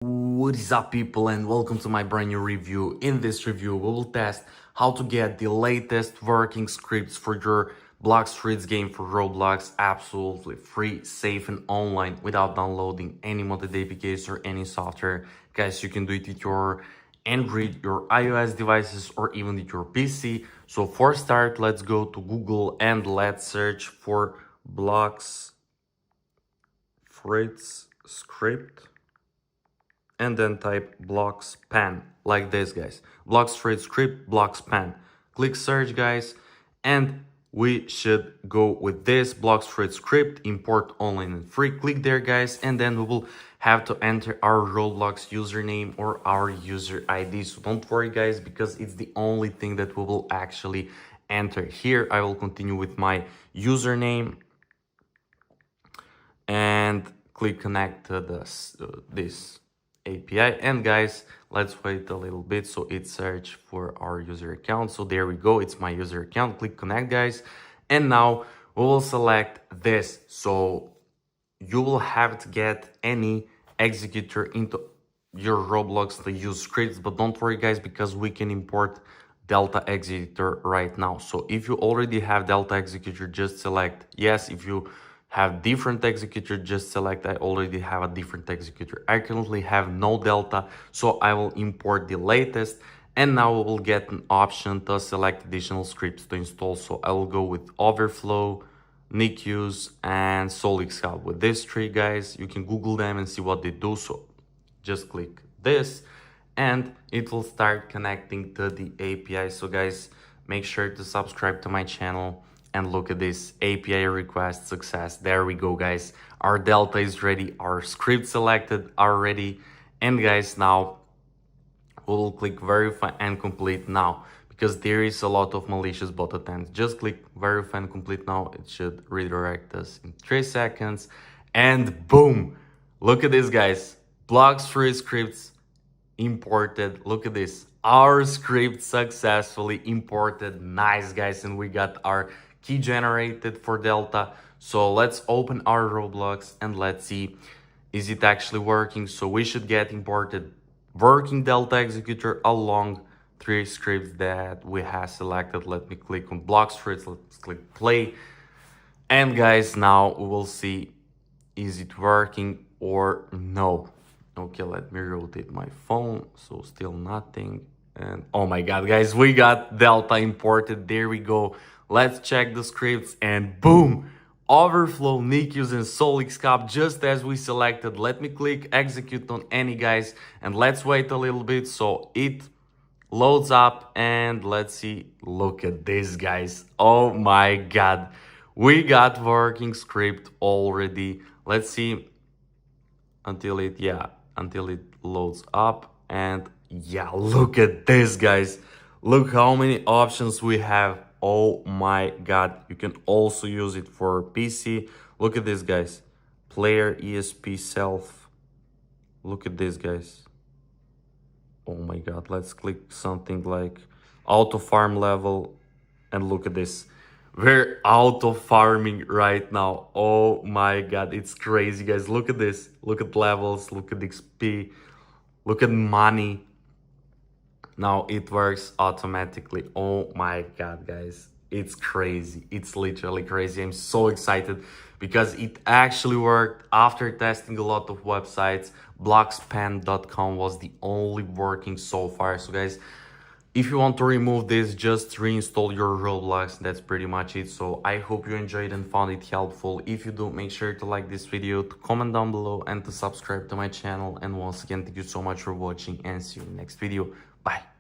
What is up, people, and welcome to my brand new review. In this review we will test how to get the latest working scripts for your Blox Fruits game for Roblox absolutely free, safe and online without downloading any modded APKs or any software. Guys, you can do it with your Android, your iOS devices, or even with your PC. So for start, let's go to Google and let's search for Blox Fruits script and then type Blox Pen like this, guys. Blox Fruits script, Blox Pen. Click search, guys, and we should go with this Blox Fruits script, import online and free. Click there, guys, and then we will have to enter our Roblox username or our user ID. So don't worry, guys, because it's the only thing that we will actually enter here. I will continue with my username and click connect to this API. And guys, let's wait a little bit so it search for our user account. So there we go, it's my user account. Click connect, guys, and now we will select this. So you will have to get any executor into your Roblox to use scripts, but don't worry, guys, because we can import Delta executor right now. So if you already have Delta executor, just select yes. If you have different executor, just select I already have a different executor. I currently have no Delta, so I will import the latest, and now we will get an option to select additional scripts to install. So I will go with overflow, NICUs, and Solix Scout. With these three, guys, you can Google them and see what they do. So just click this and it will start connecting to the API. So guys, make sure to subscribe to my channel and look at this API request success. There we go, guys. Our Delta is ready, our script selected already. And guys, now we will click verify and complete now, because there is a lot of malicious bot attempts. Just click verify and complete now. It should redirect us in 3 seconds. And boom, look at this, guys. Blox Fruits scripts imported. Look at this, our script successfully imported. Nice, guys. And we got our key generated for Delta. So let's open our Roblox and let's see, is it actually working? So we should get imported working Delta executor along 3 scripts that we have selected. Let me click on Blox Fruits. Let's click play, and guys, now we will see, is it working or no. Okay, let me rotate my phone. So still nothing. And oh my god, guys, we got Delta imported. There we go. Let's check the scripts, and boom, overflow, NICUs, and Solix Scout, just as we selected. Let me click execute on any, guys, and let's wait a little bit so it loads up. And let's see, look at this, guys. Oh my god, we got working script already. Let's see until it loads up. And yeah, look at this, guys. Look how many options we have. Oh my god, you can also use it for PC. Look at this, guys. Player, ESP, self. Look at this, guys. Oh my god, let's click something like auto farm level, and look at this. We're auto farming right now. Oh my god, it's crazy, guys. Look at this. Look at levels, look at XP, look at money. Now it works automatically. Oh my god, guys, it's crazy. It's literally crazy. I'm so excited because it actually worked. After testing a lot of websites, bloxpen.com was the only working so far. So guys, if you want to remove this, just reinstall your Roblox. That's pretty much it. So I hope you enjoyed and found it helpful. If you do, make sure to like this video, to comment down below, and to subscribe to my channel. And once again, thank you so much for watching, and see you in the next video. Bye.